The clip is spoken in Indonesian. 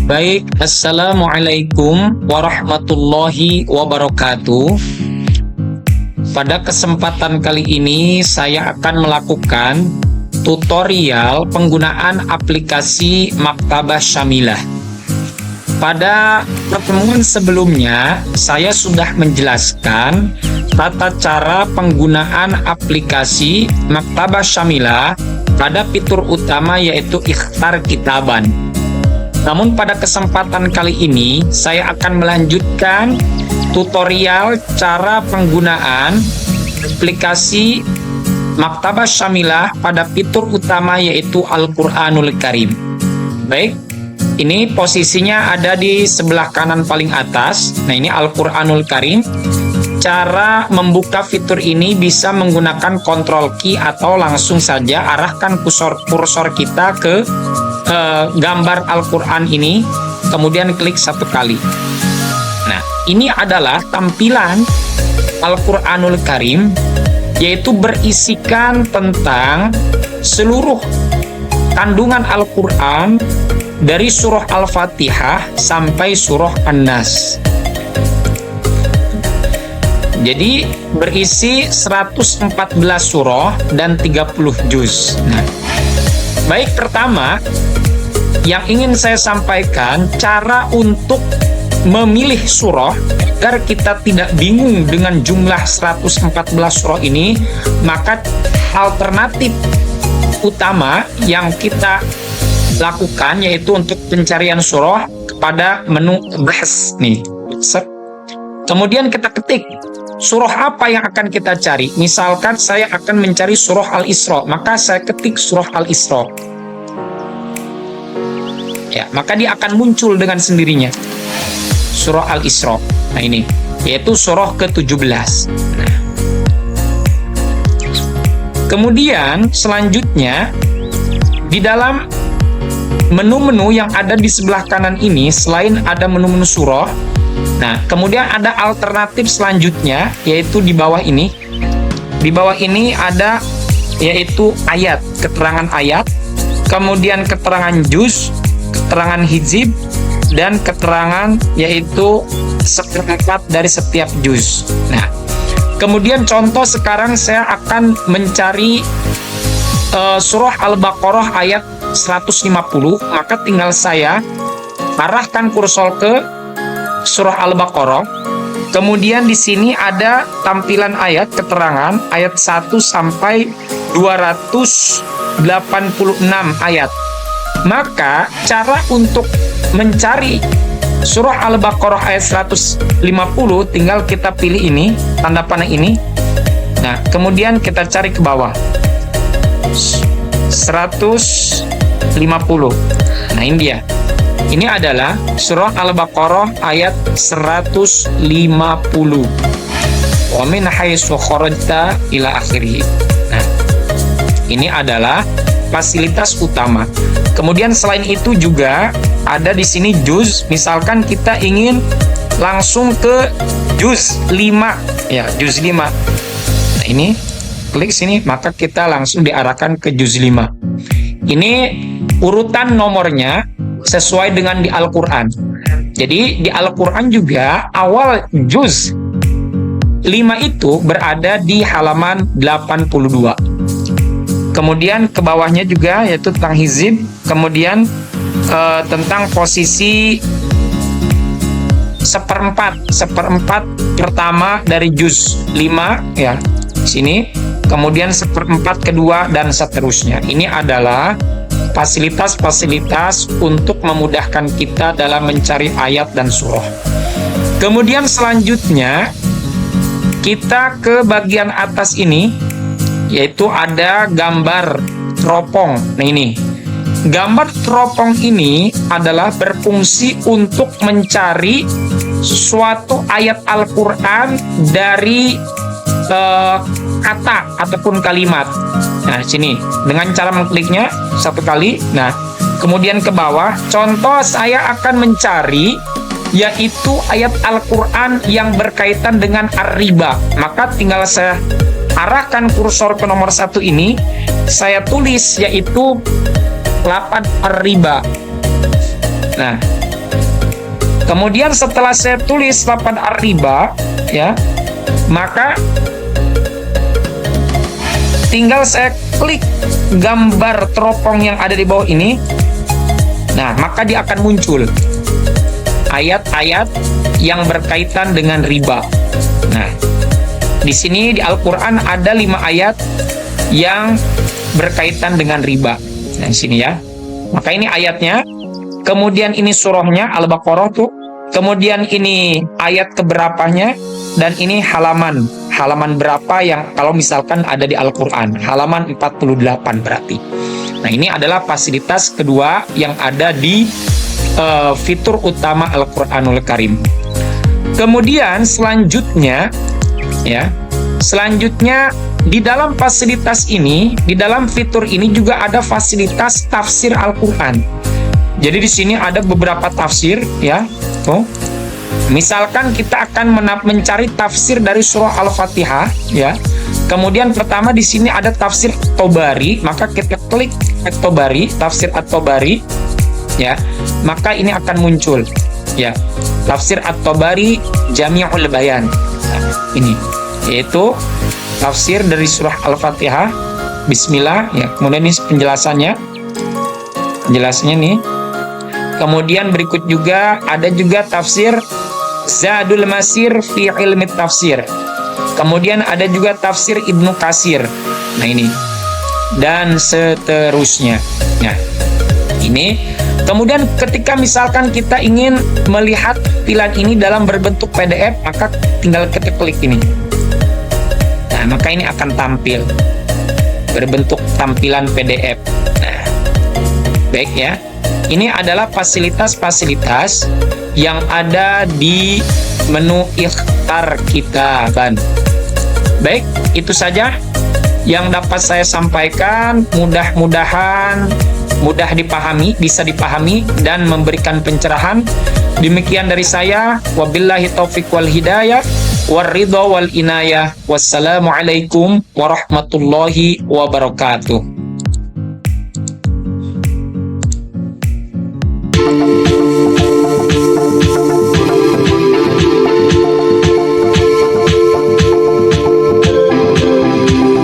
Baik, Assalamualaikum warahmatullahi wabarakatuh. Pada kesempatan kali ini saya akan melakukan tutorial penggunaan aplikasi Maktabah Syamilah. Pada pertemuan sebelumnya, saya sudah menjelaskan tata cara penggunaan aplikasi Maktabah Syamilah pada fitur utama yaitu Ikhtar Kitaban. Namun pada kesempatan kali ini, saya akan melanjutkan tutorial cara penggunaan aplikasi Maktabah Syamilah pada fitur utama yaitu Al-Quranul Karim. Baik. Ini posisinya ada di sebelah kanan paling atas. Nah, ini Al-Quranul Karim. Cara membuka fitur ini bisa menggunakan Ctrl key atau langsung saja arahkan kursor kita ke gambar Al-Quran ini, kemudian klik satu kali. Nah, ini adalah tampilan Al-Quranul Karim, yaitu berisikan tentang seluruh kandungan Al-Quran dari surah Al-Fatihah sampai surah An-Nas. Jadi berisi 114 surah dan 30 juz. Nah, baik, pertama yang ingin saya sampaikan cara untuk memilih surah agar kita tidak bingung dengan jumlah 114 surah ini, maka alternatif utama yang kita lakukan yaitu untuk pencarian surah kepada menu bahas nih. Kemudian kita ketik surah apa yang akan kita cari. Misalkan saya akan mencari surah Al-Isra, maka saya ketik surah Al-Isra. Ya, maka dia akan muncul dengan sendirinya. Surah Al-Isra. Nah, ini yaitu surah ke-17. Nah. Kemudian selanjutnya di dalam menu-menu yang ada di sebelah kanan ini, selain ada menu-menu surah, nah kemudian ada alternatif selanjutnya yaitu di bawah ini. Di bawah ini ada yaitu ayat, keterangan ayat, kemudian keterangan juz, keterangan hizib, dan keterangan yaitu seperempat dari setiap juz. Nah, kemudian contoh sekarang saya akan mencari surah Al-Baqarah ayat 150, maka tinggal saya arahkan kursor ke surah Al-Baqarah. Kemudian di sini ada tampilan ayat keterangan ayat 1 sampai 286 ayat. Maka cara untuk mencari surah Al-Baqarah ayat 150 tinggal kita pilih ini, tanda panah ini. Nah, kemudian kita cari ke bawah. 150. Nah, ini dia. Ini adalah surah Al-Baqarah ayat 150. Wa min haitsu kharajta ila akhirih. Nah, ini adalah fasilitas utama. Kemudian selain itu juga ada di sini juz. Misalkan kita ingin langsung ke juz 5, ya, juz 5. Nah, ini klik sini, maka kita langsung diarahkan ke juz 5. Ini urutan nomornya sesuai dengan di Al-Quran. Jadi di Al-Quran juga awal juz 5 itu berada di halaman 82. Kemudian ke bawahnya juga yaitu tentang hizib, kemudian tentang posisi seperempat pertama dari juz 5, ya, sini. Kemudian seperempat kedua dan seterusnya. Ini adalah fasilitas-fasilitas untuk memudahkan kita dalam mencari ayat dan surah. Kemudian selanjutnya kita ke bagian atas ini, yaitu ada gambar teropong. Nah, ini gambar teropong ini adalah berfungsi untuk mencari suatu ayat Al-Quran dari kata ataupun kalimat. Nah, sini dengan cara mengkliknya satu kali. Nah, kemudian ke bawah, contoh saya akan mencari yaitu ayat Al-Quran yang berkaitan dengan ar-riba. Maka tinggal saya arahkan kursor ke nomor 1 ini, saya tulis yaitu 8 ar-riba. Nah, Kemudian setelah saya tulis lafaz ar-riba, ya, maka tinggal saya klik gambar teropong yang ada di bawah ini. Nah, maka dia akan muncul ayat-ayat yang berkaitan dengan riba. Nah, di sini di Al-Quran ada 5 ayat yang berkaitan dengan riba. Nah, di sini ya. Maka ini ayatnya. Kemudian ini surahnya Al-Baqarah tuh. Kemudian ini ayat keberapanya, dan ini halaman berapa yang kalau misalkan ada di Al-Quran, halaman 48 berarti. Nah, ini adalah fasilitas kedua yang ada di fitur utama Al-Quranul Karim. Kemudian selanjutnya, ya, di dalam fasilitas ini, di dalam fitur ini juga ada fasilitas tafsir Al-Quran. Jadi di sini ada beberapa tafsir, ya. Tuh. Misalkan kita akan mencari tafsir dari surah Al-Fatihah, ya. Kemudian pertama di sini ada tafsir At-Tabari, maka kita klik At-Tabari, tafsir At-Tabari, ya. Maka ini akan muncul, ya. Tafsir At-Tabari Jami'ul Bayan. Nah, ini yaitu tafsir dari surah Al-Fatihah. Bismillah, ya. Kemudian ini penjelasannya nih. Kemudian berikut juga ada juga tafsir Zadul Masir fi ilmi tafsir. Kemudian ada juga tafsir Ibnu Katsir. Nah, ini dan seterusnya. Nah, ini kemudian ketika misalkan kita ingin melihat filan ini dalam berbentuk PDF, maka tinggal kita klik ini. Nah, maka ini akan tampil berbentuk tampilan PDF. Nah, baik ya. Ini adalah fasilitas-fasilitas yang ada di menu ikhtar kita, kan. Baik, itu saja yang dapat saya sampaikan. Mudah-mudahan mudah dipahami, bisa dipahami dan memberikan pencerahan. Demikian dari saya. Wabillahi taufiq wal hidayah, waridha wal inayah. Wassalamualaikum warahmatullahi wabarakatuh.